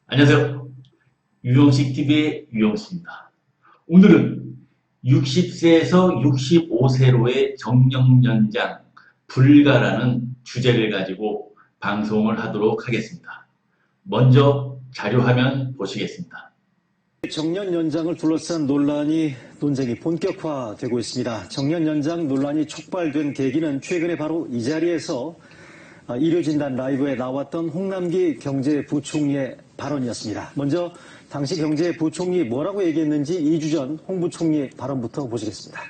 안녕하세요. 유영식 TV의 유영식입니다. 오늘은 60세에서 65세로의 정년 연장 불가라는 주제를 가지고 방송을 하도록 하겠습니다. 먼저 자료화면 보시겠습니다. 정년 연장을 둘러싼 논쟁이 본격화되고 있습니다. 정년 연장 논란이 촉발된 계기는 최근에 바로 이 자리에서 의료진단 라이브에 나왔던 홍남기 경제부총리의 발언이었습니다. 먼저 당시 경제부총리 뭐라고 얘기했는지 2주 전 홍 부총리의 발언부터 보시겠습니다.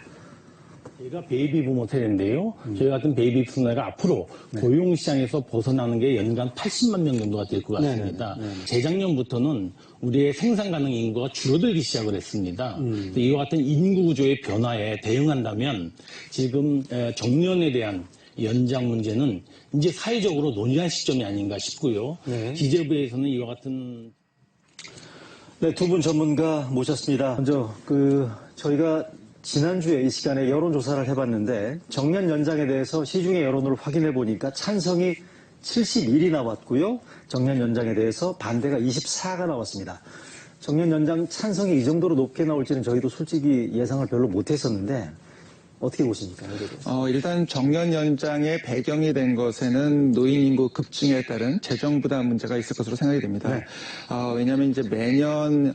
저희가 베이비 부모 세대인데요. 저희 같은 베이비 부모가 앞으로 고용시장에서 벗어나는 게 연간 80만 명 정도가 될 것 같습니다. 재작년부터는 우리의 생산 가능 인구가 줄어들기 시작을 했습니다. 이와 같은 인구 구조의 변화에 대응한다면 지금 정년에 대한 연장 문제는 이제 사회적으로 논의할 시점이 아닌가 싶고요. 기재부에서는 이와 같은 네, 두 분 전문가 모셨습니다. 먼저 저희가 지난주에 이 시간에 여론조사를 해봤는데 정년 연장에 대해서 시중의 여론을 확인해 보니까 찬성이 71이 나왔고요. 정년 연장에 대해서 반대가 24가 나왔습니다. 정년 연장 찬성이 이 정도로 높게 나올지는 저희도 솔직히 예상을 별로 못했었는데 어떻게 보십니까? 일단 정년 연장의 배경이 된 것에는 노인 인구 급증에 따른 재정 부담 문제가 있을 것으로 생각이 됩니다. 왜냐하면 이제 매년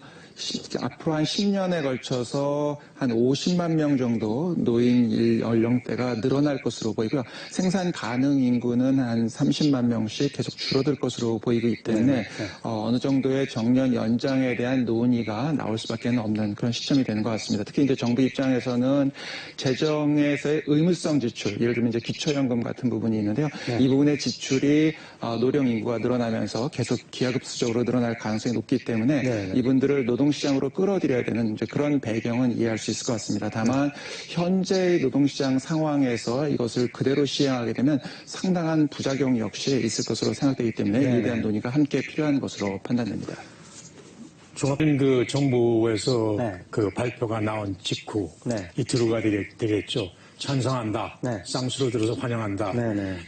앞으로 한 10년에 걸쳐서 한 50만 명 정도 노인 연령대가 늘어날 것으로 보이고요. 생산 가능 인구는 한 30만 명씩 계속 줄어들 것으로 보이기 때문에 어느 정도의 정년 연장에 대한 논의가 나올 수밖에 없는 그런 시점이 되는 것 같습니다. 특히 이제 정부 입장에서는 재정에서의 의무성 지출, 예를 들면 이제 기초연금 같은 부분이 있는데요. 이 부분의 지출이 노령 인구가 늘어나면서 계속 기하급수적으로 늘어날 가능성이 높기 때문에 이분들을 노동시장으로 끌어들여야 되는 이제 그런 배경은 이해할 수 있을 것 같습니다. 다만 현재의 노동시장 상황에서 이것을 그대로 시행하게 되면 상당한 부작용 역시 있을 것으로 생각되기 때문에 이에 대한 논의가 함께 필요한 것으로 판단됩니다. 그 정부에서 그 발표가 나온 직후 이틀 후가 되겠죠. 찬성한다. 쌍수로 들어서 환영한다.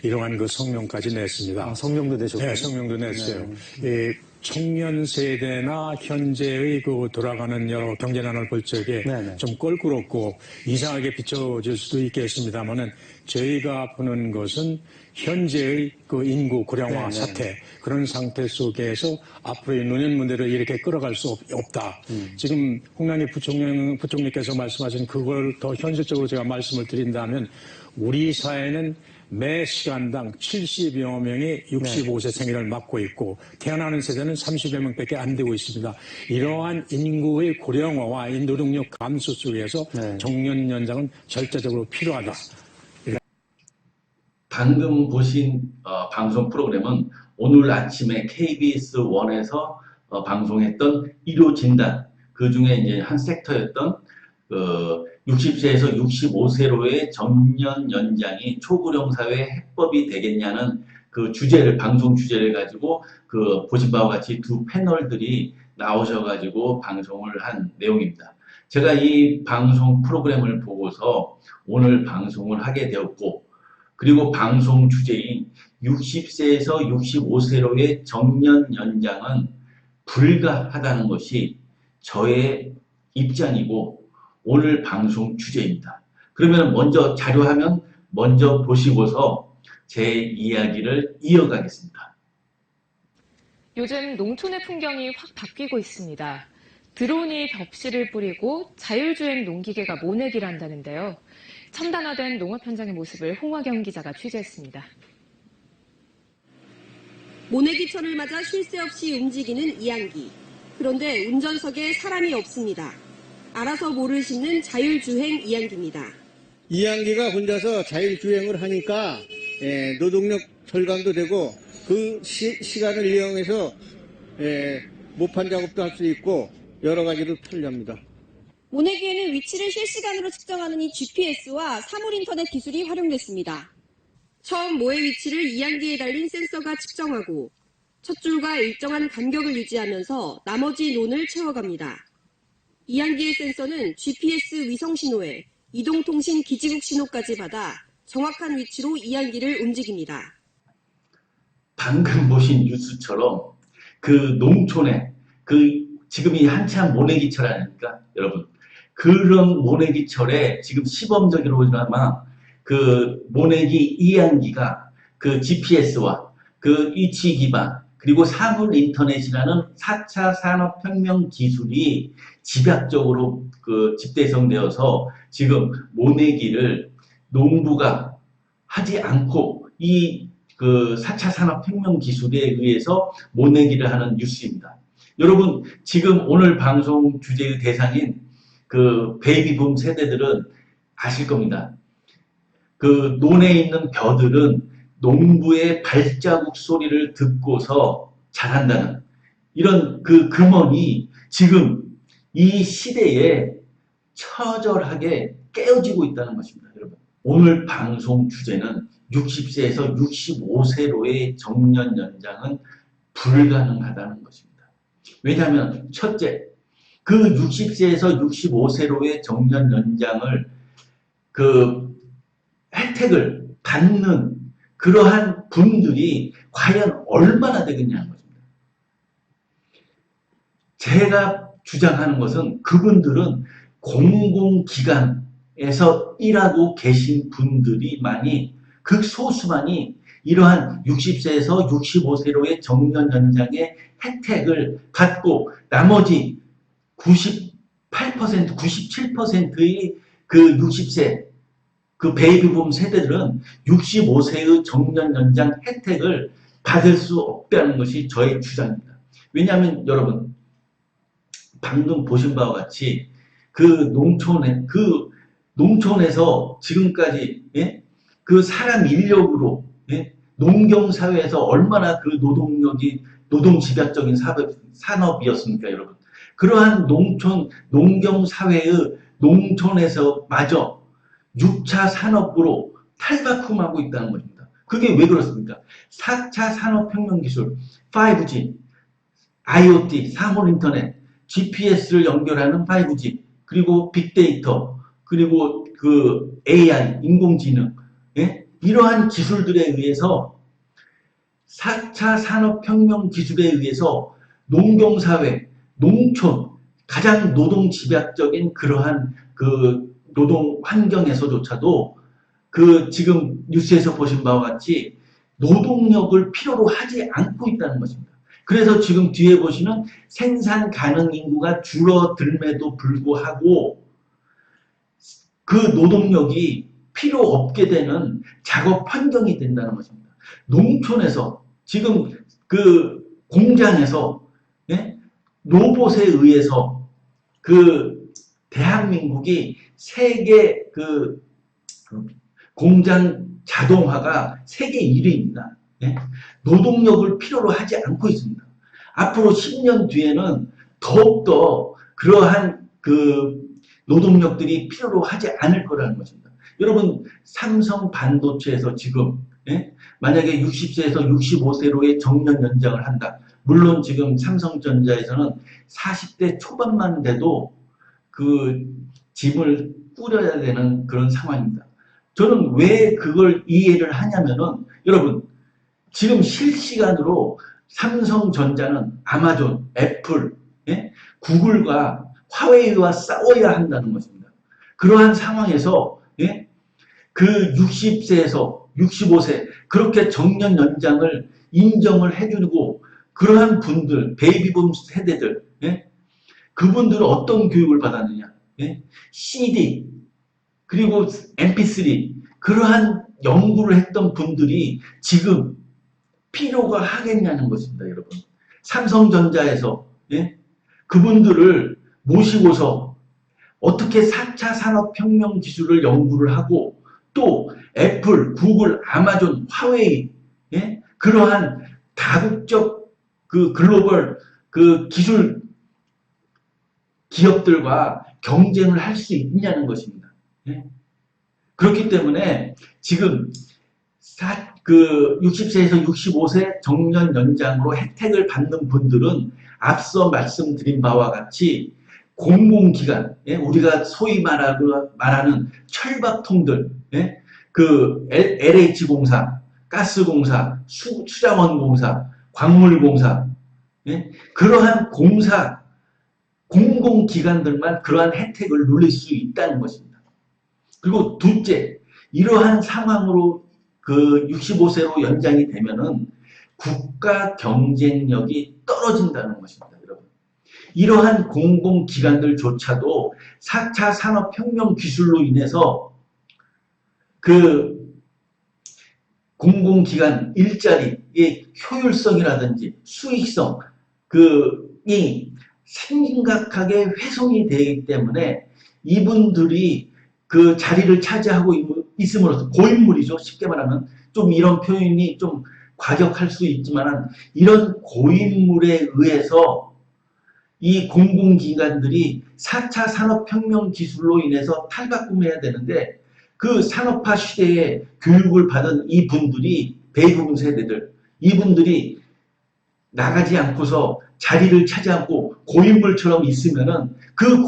이러한 그 성명까지 냈습니다. 성명도 내셨고요. 네, 성명도 냈어요. 청년 세대나 현재의 그 돌아가는 여러 경제난을 볼 적에 좀 껄끄럽고 이상하게 비춰질 수도 있겠습니다만은 저희가 보는 것은 현재의 그 인구 고령화 사태 그런 상태 속에서 앞으로의 노년 문제를 이렇게 끌어갈 수 없다. 지금 홍남기 부총리께서 말씀하신 그걸 더 현실적으로 제가 말씀을 드린다면 우리 사회는 매 시간당 70여 명이 65세 생일을 맞고 있고 태어나는 세대는 30여 명밖에 안 되고 있습니다. 이러한 인구의 고령화와 노동력 감소 속에서 정년 연장은 절대적으로 필요하다. 방금 보신 방송 프로그램은 오늘 아침에 KBS1에서 방송했던 의료진단, 그 중에 이제 한 섹터였던 60세에서 65세로의 정년 연장이 초고령 사회 해법이 되겠냐는 그 주제를, 방송 주제를 가지고 보신 바와 같이 두 패널들이 나오셔가지고 방송을 한 내용입니다. 제가 이 방송 프로그램을 보고서 오늘 방송을 하게 되었고, 그리고 방송 주제인 60세에서 65세로의 정년 연장은 불가하다는 것이 저의 입장이고 오늘 방송 주제입니다. 그러면 먼저 자료화면 먼저 보시고서 제 이야기를 이어가겠습니다. 요즘 농촌의 풍경이 확 바뀌고 있습니다. 드론이 벽실을 뿌리고 자율주행 농기계가 모내기를 한다는데요. 첨단화된 농업 현장의 모습을 홍화경 기자가 취재했습니다. 모내기철을 맞아 쉴 새 없이 움직이는 이항기. 그런데 운전석에 사람이 없습니다. 알아서 모를 싣는 자율주행 이항기입니다. 이항기가 혼자서 자율주행을 하니까 노동력 절감도 되고 그 시간을 이용해서 모판 작업도 할 수 있고 여러 가지로 편리합니다. 모내기에는 위치를 실시간으로 측정하는 이 GPS와 사물인터넷 기술이 활용됐습니다. 처음 모의 위치를 이항기에 달린 센서가 측정하고 첫 줄과 일정한 간격을 유지하면서 나머지 논을 채워갑니다. 이항기의 센서는 GPS 위성 신호에 이동통신 기지국 신호까지 받아 정확한 위치로 이항기를 움직입니다. 방금 보신 뉴스처럼 그 농촌에 지금이 한참 모내기철 아닙니까, 여러분? 그런 모내기철에 지금 시범적으로나마 그 모내기 이양기가 그 GPS와 그 위치 기반 그리고 사물 인터넷이라는 4차 산업혁명 기술이 집약적으로 그 집대성되어서 지금 모내기를 농부가 하지 않고 이 그 4차 산업혁명 기술에 의해서 모내기를 하는 뉴스입니다. 여러분, 지금 오늘 방송 주제의 대상인 그 베이비붐 세대들은 아실 겁니다. 그 논에 있는 벼들은 농부의 발자국 소리를 듣고서 자란다는 이런 그 금언이 지금 이 시대에 처절하게 깨어지고 있다는 것입니다, 여러분. 오늘 방송 주제는 60세에서 65세로의 정년 연장은 불가능하다는 것입니다. 왜냐하면 첫째, 그 60세에서 65세로의 정년 연장을 그 혜택을 받는 그러한 분들이 과연 얼마나 되겠냐는 것입니다. 제가 주장하는 것은 그분들은 공공기관에서 일하고 계신 분들이 극소수만이 이러한 60세에서 65세로의 정년 연장의 혜택을 받고 나머지 98%, 97%의 그 60세 그 베이비붐 세대들은 65세의 정년 연장 혜택을 받을 수 없다는 것이 저의 주장입니다. 왜냐하면 여러분, 방금 보신 바와 같이 그 농촌에서 지금까지 그 사람 인력으로 농경사회에서 얼마나 그 노동집약적인 산업이었습니까, 여러분? 그러한 농경사회의 농촌에서 마저 6차 산업으로 탈바꿈하고 있다는 것입니다. 그게 왜 그렇습니까? 4차 산업혁명 기술, 5G, IoT, 사물인터넷, GPS를 연결하는 5G, 그리고 빅데이터, 그리고 그 AI, 인공지능, 이러한 기술들에 의해서 4차 산업혁명 기술에 의해서 농경사회, 농촌, 가장 노동집약적인 그러한 그 노동 환경에서조차도 그 지금 뉴스에서 보신 바와 같이 노동력을 필요로 하지 않고 있다는 것입니다. 그래서 지금 뒤에 보시는 생산 가능 인구가 줄어들m에도 불구하고 그 노동력이 필요 없게 되는 작업 환경이 된다는 것입니다. 농촌에서 지금 그 공장에서 로봇에 의해서 그 대한민국이 세계 그 공장 자동화가 세계 1위입니다. 노동력을 필요로 하지 않고 있습니다. 앞으로 10년 뒤에는 더욱더 그러한 그 노동력들이 필요로 하지 않을 거라는 것입니다. 여러분, 삼성 반도체에서 지금 만약에 60세에서 65세로의 정년 연장을 한다. 물론 지금 삼성전자에서는 40대 초반만 돼도 그 집을 꾸려야 되는 그런 상황입니다. 저는 왜 그걸 이해를 하냐면은 여러분, 지금 실시간으로 삼성전자는 아마존, 애플, 구글과 화웨이와 싸워야 한다는 것입니다. 그러한 상황에서 그 60세에서 65세 그렇게 정년 연장을 인정을 해주고 그러한 분들, 베이비붐 세대들, 그분들은 어떤 교육을 받았느냐? CD, 그리고 MP3, 그러한 연구를 했던 분들이 지금 필요가 하겠냐는 것입니다, 여러분. 삼성전자에서 그분들을 모시고서 어떻게 4차 산업혁명 기술을 연구를 하고 또 애플, 구글, 아마존, 화웨이 그러한 다국적 그 글로벌 그 기술 기업들과 경쟁을 할 수 있냐는 것입니다. 그렇기 때문에 지금 60세에서 65세 정년 연장으로 혜택을 받는 분들은 앞서 말씀드린 바와 같이 공공기관, 우리가 소위 말하는 철밥통들, 그 LH공사, 가스공사, 수자원공사, 광물공사, 예? 그러한 공공기관들만 그러한 혜택을 누릴 수 있다는 것입니다. 그리고 둘째, 이러한 상황으로 그 65세로 연장이 되면은 국가 경쟁력이 떨어진다는 것입니다, 여러분. 이러한 공공기관들조차도 4차 산업혁명 기술로 인해서 그 공공기관 일자리의 효율성이라든지 수익성, 이 심각하게 훼손이 되기 때문에 이분들이 그 자리를 차지하고 있음으로써 고인물이죠. 쉽게 말하면 좀 이런 표현이 좀 과격할 수 있지만 이런 고인물에 의해서 이 공공기관들이 4차 산업혁명 기술로 인해서 탈바꿈해야 되는데 그 산업화 시대에 교육을 받은 이분들이 베이비붐 세대들, 이분들이 나가지 않고서 자리를 차지하고 고인물처럼 있으면은 그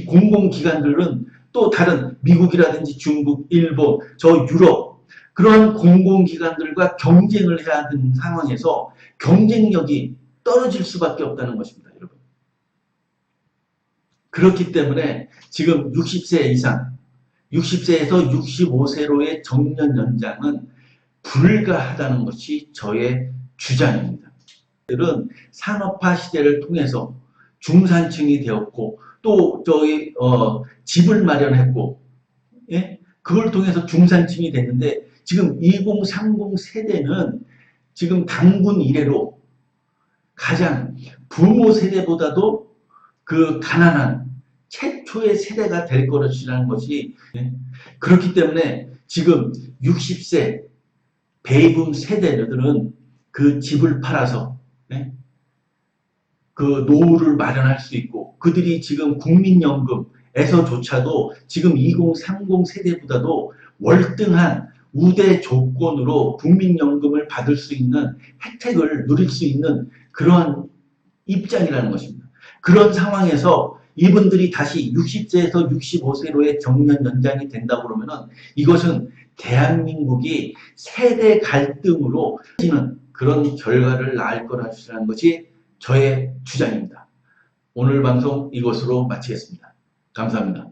공공기관들은 또 다른 미국이라든지 중국, 일본, 저 유럽 그런 공공기관들과 경쟁을 해야 하는 상황에서 경쟁력이 떨어질 수밖에 없다는 것입니다, 여러분. 그렇기 때문에 지금 60세 이상, 60세에서 65세로의 정년 연장은 불가하다는 것이 저의 주장입니다. 들은 산업화 시대를 통해서 중산층이 되었고 또 집을 마련했고 예? 그걸 통해서 중산층이 됐는데 지금 2030 세대는 지금 단군 이래로 가장 부모 세대보다도 그 가난한 최초의 세대가 될 것이라는 것이 예? 그렇기 때문에 지금 60세 베이비붐 세대들은 그 집을 팔아서 예? 그 노후를 마련할 수 있고 그들이 지금 국민연금에서조차도 지금 2030 세대보다도 월등한 우대 조건으로 국민연금을 받을 수 있는 혜택을 누릴 수 있는 그러한 입장이라는 것입니다. 그런 상황에서 이분들이 다시 60세에서 65세로의 정년 연장이 된다고 그러면은 이것은 대한민국이 세대 갈등으로 그런 결과를 낳을 거라는 것이 저의 주장입니다. 오늘 방송 이것으로 마치겠습니다. 감사합니다.